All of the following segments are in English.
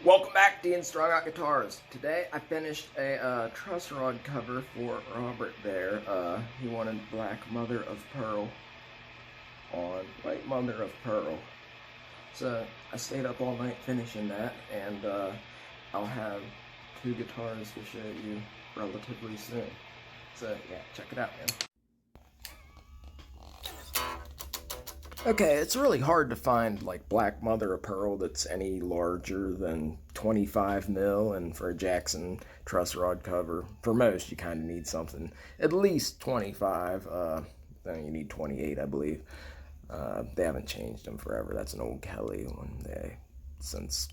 Welcome back to Ian Strong Out Guitars. Today I finished a Trussrod cover for Robert there. He wanted Black Mother of Pearl on White Mother of Pearl. So I stayed up all night finishing that, and I'll have two guitars to show you relatively soon. So yeah, check it out, man. Okay, it's really hard to find like Black Mother of Pearl that's any larger than 25 mil, and for a Jackson Trussrod cover, for most you kind of need something at least 25. Then you need 28, I believe. They haven't changed them forever. That's an old Kelly one. Since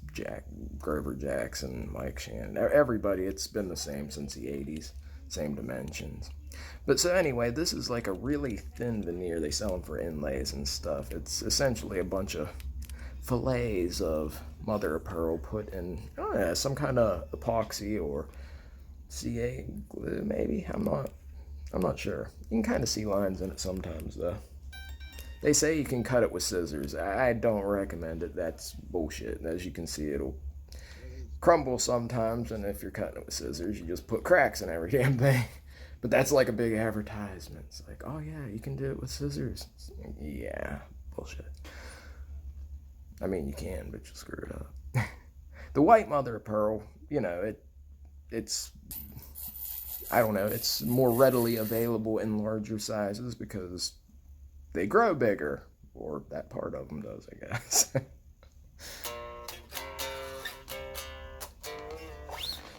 Grover Jackson, Mike Shannon, everybody, it's been the same since the 80s, same dimensions. But so anyway, this is like a really thin veneer. They sell them for inlays and stuff. It's essentially a bunch of fillets of mother of pearl put in some kind of epoxy or CA glue, maybe. I'm not sure. You can kind of see lines in it sometimes though. They say you can cut it with scissors. I don't recommend it. That's bullshit. As you can see, it'll crumble sometimes, and if you're cutting it with scissors, you just put cracks in every damn thing. But that's like a big advertisement. It's like, oh yeah, you can do it with scissors. Yeah, bullshit. I mean, you can, but you screw it up. The white mother of pearl, it's, I don't know, it's more readily available in larger sizes because they grow bigger, or that part of them does, I guess.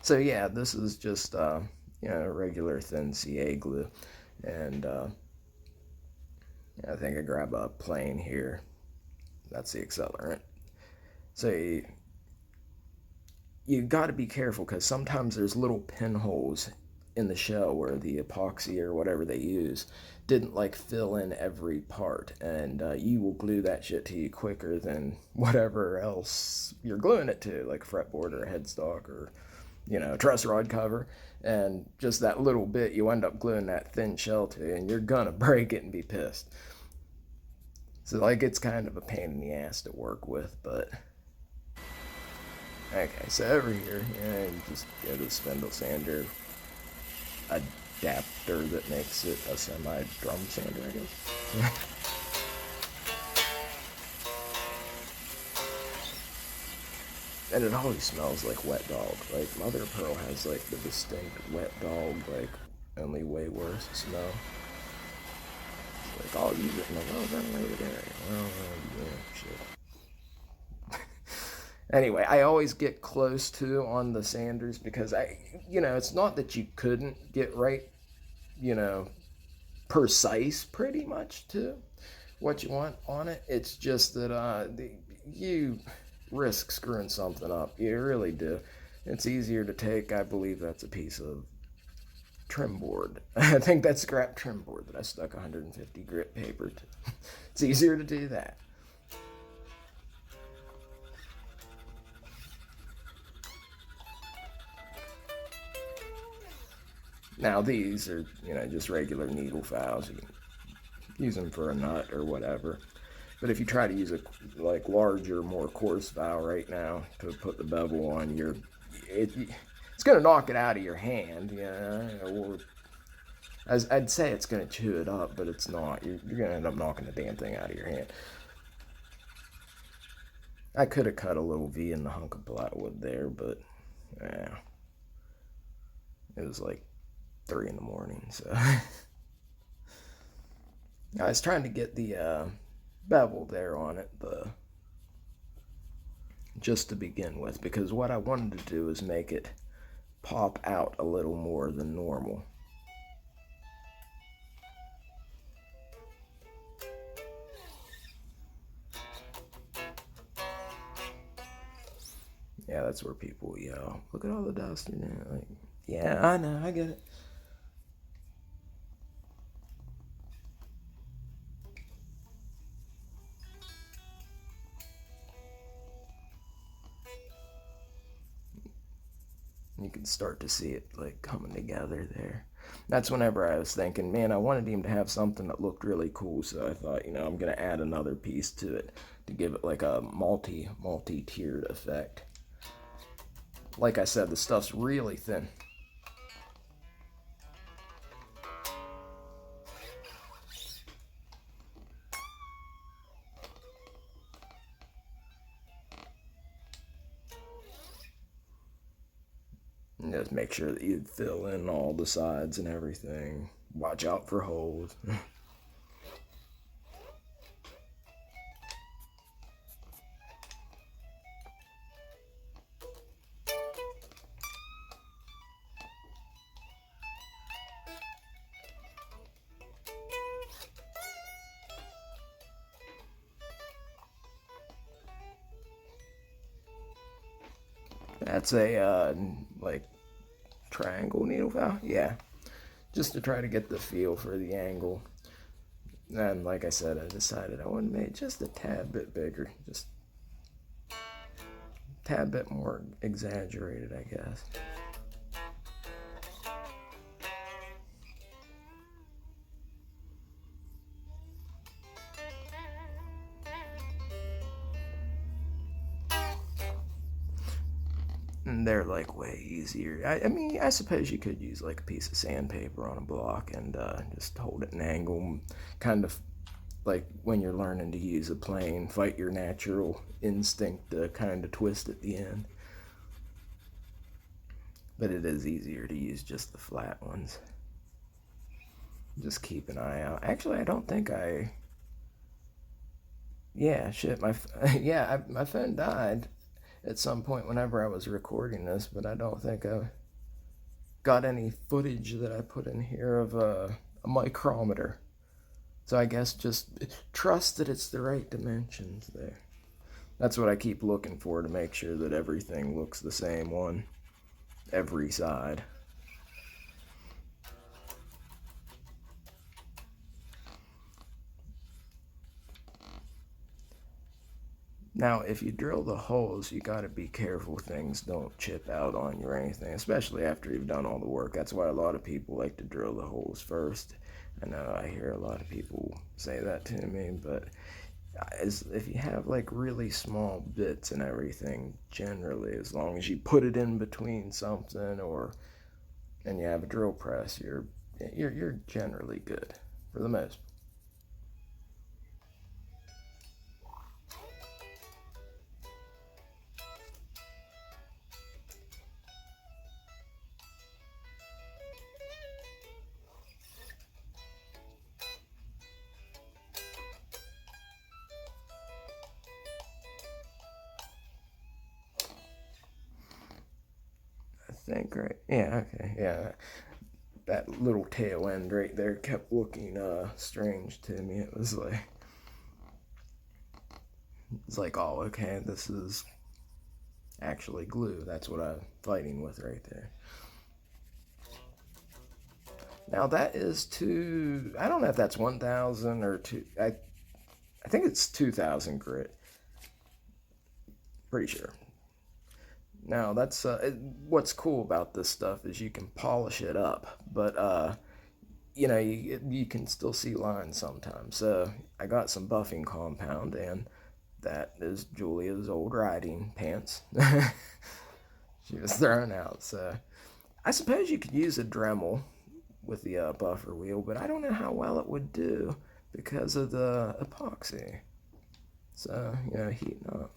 So yeah, this is just regular thin CA glue, and I think I grab a plane here. That's the accelerant. So you got to be careful because sometimes there's little pinholes in the shell where the epoxy or whatever they use didn't like fill in every part, and you will glue that shit to you quicker than whatever else you're gluing it to, like a fretboard or a headstock or a truss rod cover. And just that little bit you end up gluing that thin shell to, and you're gonna break it and be pissed. So like, it's kind of a pain in the ass to work with. But okay, so over here, you just get a spindle sander adapter that makes it a semi-drum sander, I guess. And it always smells like wet dog. Like, mother of pearl has like the distinct wet dog, like only way worse smell. It's like, I'll use it in a well-ventilated area. Well, yeah, shit. Anyway, I always get close to on the sanders because it's not that you couldn't get right, precise pretty much to what you want on it. It's just that you risk screwing something up. You really do. It's easier to take, I believe that's a piece of trim board. I think that's scrap trim board that I stuck 150 grit paper to. It's easier to do that. Now these are, just regular needle files. You can use them for a nut or whatever. But if you try to use a larger, more coarse file right now to put the bevel on, it's going to knock it out of your hand, or as I'd say it's going to chew it up, but it's not. You're going to end up knocking the damn thing out of your hand. I could have cut a little V in the hunk of plywood there, but yeah, it was like 3 in the morning, so I was trying to get the bevel there on it, just to begin with, because what I wanted to do is make it pop out a little more than normal. Yeah, that's where people yell, look at all the dust in there. Like, yeah, I know, I get it. You can start to see it like coming together there. That's whenever I was thinking, man, I wanted him to have something that looked really cool, so I thought, I'm gonna add another piece to it to give it like a multi-tiered effect. Like I said, the stuff's really thin. And just make sure that you fill in all the sides and everything. Watch out for holes. That's a like triangle needle valve. Yeah, just to try to get the feel for the angle. And like I said, I decided I wanted to make just a tad bit bigger, just a tad bit more exaggerated, I guess. And they're like way easier. I mean, I suppose you could use like a piece of sandpaper on a block and just hold it an angle, kind of like when you're learning to use a plane, fight your natural instinct to kind of twist at the end. But it is easier to use just the flat ones. Just keep an eye out. Actually, I don't think I. Yeah, shit. My phone died at some point whenever I was recording this, but I don't think I got any footage that I put in here of a micrometer. So I guess just trust that it's the right dimensions there. That's what I keep looking for to make sure that everything looks the same on every side. Now, if you drill the holes, you got to be careful things don't chip out on you or anything, especially after you've done all the work. That's why a lot of people like to drill the holes first. I know I hear a lot of people say that to me, but if you have like really small bits and everything, generally, as long as you put it in between something and you have a drill press, you're generally good for the most. I think, right? Yeah, okay, yeah. That little tail end right there kept looking strange to me. It's like, oh, okay, this is actually glue. That's what I'm fighting with right there. Now that is two. I don't know if that's 1,000 or two. I think it's 2,000 grit. Pretty sure. Now that's what's cool about this stuff is you can polish it up, but you can still see lines sometimes. So I got some buffing compound, and that is Julia's old riding pants. She was thrown out. So I suppose you could use a Dremel with the buffer wheel, but I don't know how well it would do because of the epoxy. So, heating up.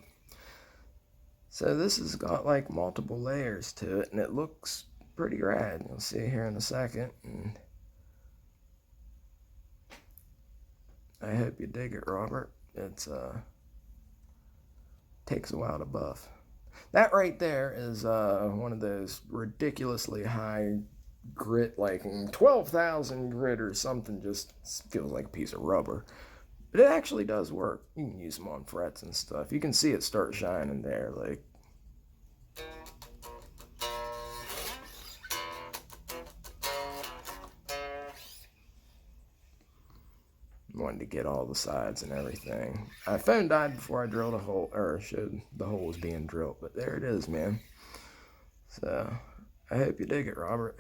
So this has got like multiple layers to it, and it looks pretty rad. You'll see here in a second. And I hope you dig it, Robert. It's takes a while to buff. That right there is one of those ridiculously high grit, like 12,000 grit or something. Just feels like a piece of rubber. But it actually does work. You can use them on frets and stuff. You can see it start shining there. Like, wanted to get all the sides and everything. My phone died before I drilled a hole, or showed the hole was being drilled. But there it is, man. So, I hope you dig it, Robert.